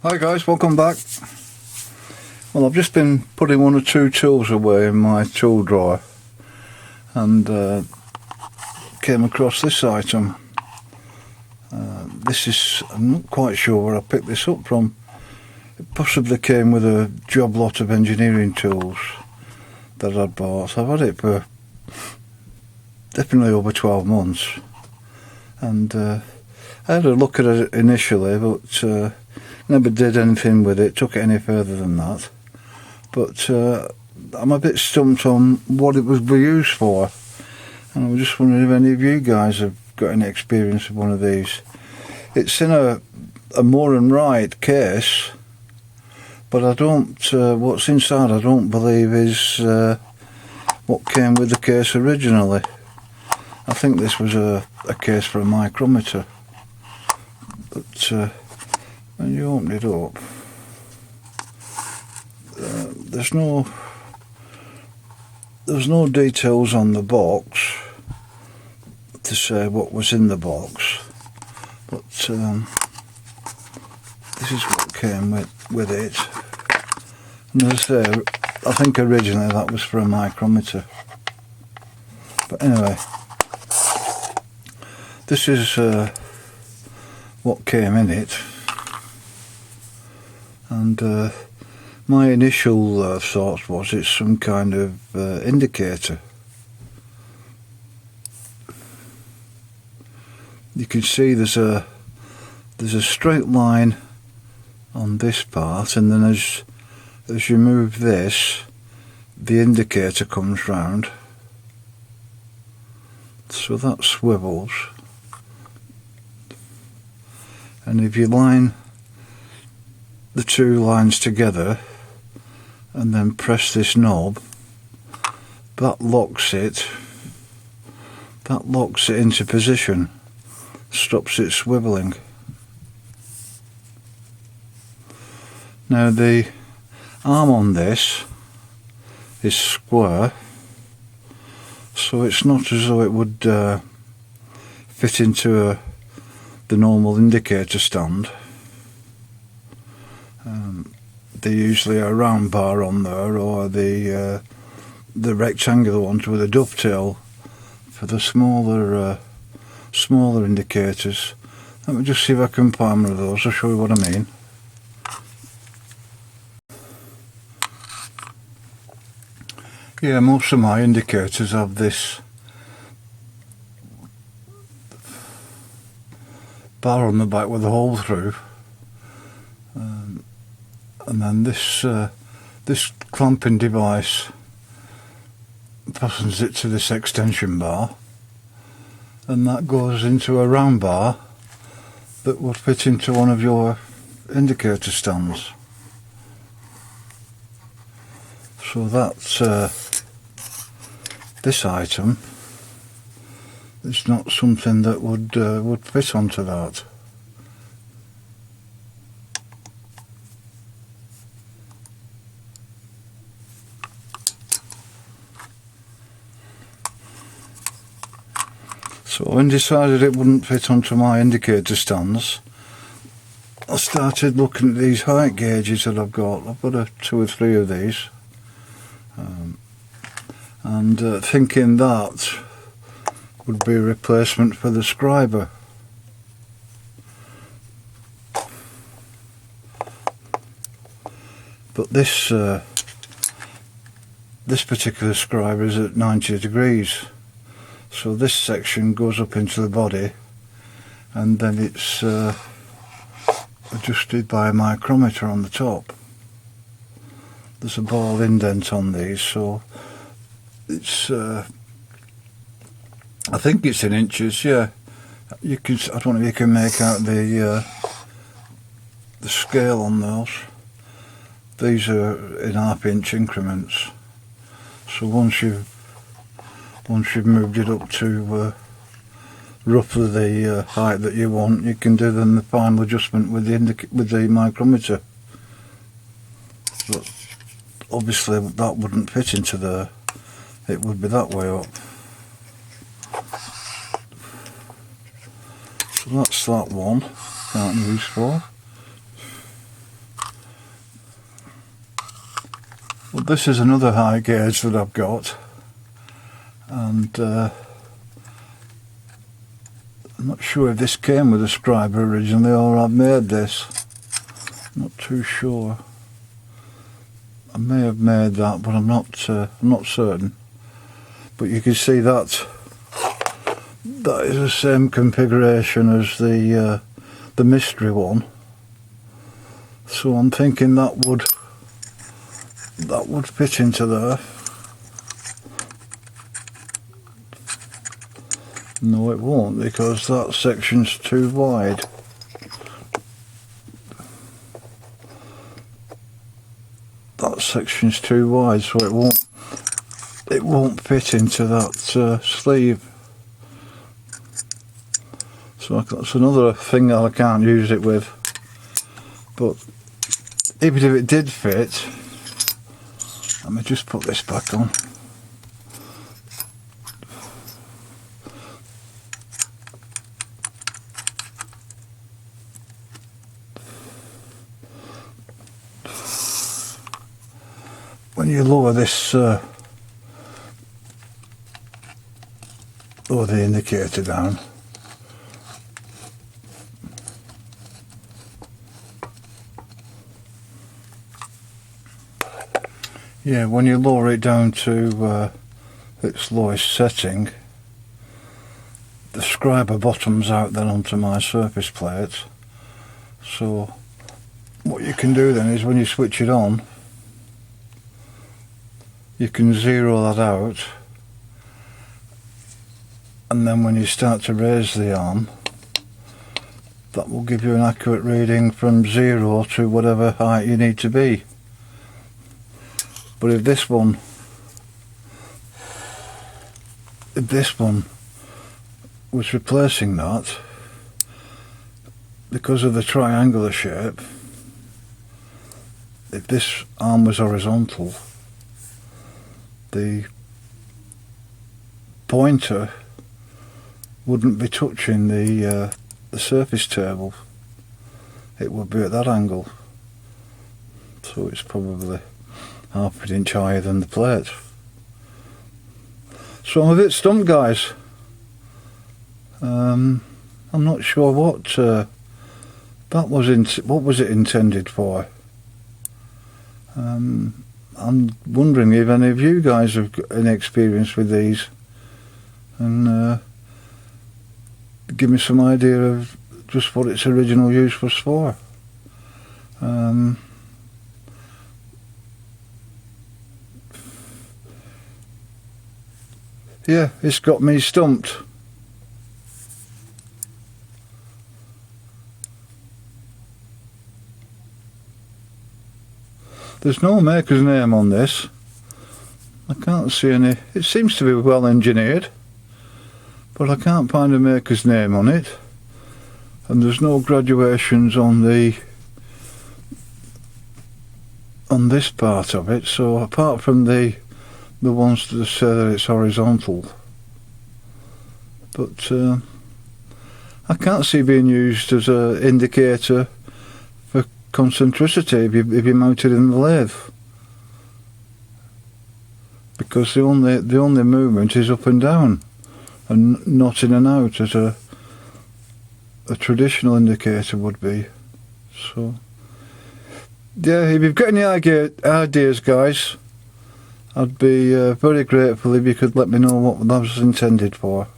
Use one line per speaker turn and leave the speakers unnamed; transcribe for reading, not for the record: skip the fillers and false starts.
Hi guys, welcome back. Well, I've just been putting one or two tools away in my tool drawer and came across this item. I'm not quite sure where I picked this up from. It possibly came with a job lot of engineering tools that I'd bought. I've had it for definitely over 12 months, and I had a look at it initially, but never did anything with it, took it any further than that. But I'm a bit stumped on what it was used for, and I was just wondering if any of you guys have got any experience with one of these. It's in a Moore and Wright case, but I don't, what's inside I don't believe is what came with the case originally. I think this was a case for a micrometer, but when you open it up, there's no details on the box to say what was in the box, but this is what came with it. And as I say, I think originally that was for a micrometer, but anyway, this is what came in it. And my initial thought was it's some kind of indicator. You can see there's a straight line on this part, and then as you move this, the indicator comes round. So that swivels, and if you line the two lines together and then press this knob, that locks it into position, stops it swiveling. Now the arm on this is square, so it's not as though it would fit into the normal indicator stand. They're usually a round bar on there, or the rectangular ones with a dovetail for the smaller indicators. Let me just see if I can find one of those. I'll show you what I mean. Yeah, most of my indicators have this bar on the back with a hole through. And then this clamping device fastens it to this extension bar, and that goes into a round bar that would fit into one of your indicator stands. So that's this item is not something that would fit onto that. So when I decided it wouldn't fit onto my indicator stands, I started looking at these height gauges that I've got. I've got 2 or 3 of these, and thinking that would be a replacement for the Scriber. But this particular Scriber is at 90 degrees. So this section goes up into the body, and then it's adjusted by a micrometer on the top. There's a ball indent on these, so it's I think it's in inches. Yeah, you can. I don't know if you can make out the scale on those. These are in half-inch increments. So once you've moved it up to roughly the height that you want, you can do then the final adjustment with the micrometer. But obviously that wouldn't fit into there. It would be that way up. So that's that one. Can't use for. Well, this is another high gauge that I've got, and I'm not sure if this came with a Scriber originally or I've made this. Not too sure. I may have made that, but I'm not certain. But you can see that is the same configuration as the mystery one. So I'm thinking that would fit into there. No, it won't, because that section's too wide. That section's too wide, so it won't fit into that sleeve. So that's another thing that I can't use it with. But even if it did fit, let me just put this back on. When you lower this, lower the indicator down, yeah, when you lower it down to its lowest setting, the Scriber bottoms out then onto my surface plate. So what you can do then is when you switch it on, you can zero that out, and then when you start to raise the arm, that will give you an accurate reading from 0 to whatever height you need to be. But if this one was replacing that, because of the triangular shape, if this arm was horizontal, the pointer wouldn't be touching the surface table. It would be at that angle. So it's probably half an inch higher than the plate. So I'm a bit stumped, guys. I'm not sure what that was. What was it intended for? I'm wondering if any of you guys have got any experience with these, and give me some idea of just what its original use was for. Yeah, it's got me stumped. There's no maker's name on this. I can't see any. It seems to be well engineered, but I can't find a maker's name on it. And there's no graduations on this part of it. So apart from the ones that say that it's horizontal, but I can't see being used as an indicator for concentricity if you mount it in the lathe, because the only movement is up and down and not in and out as a traditional indicator would be. So yeah, if you've got any ideas, guys, I'd be very grateful if you could let me know what that was intended for.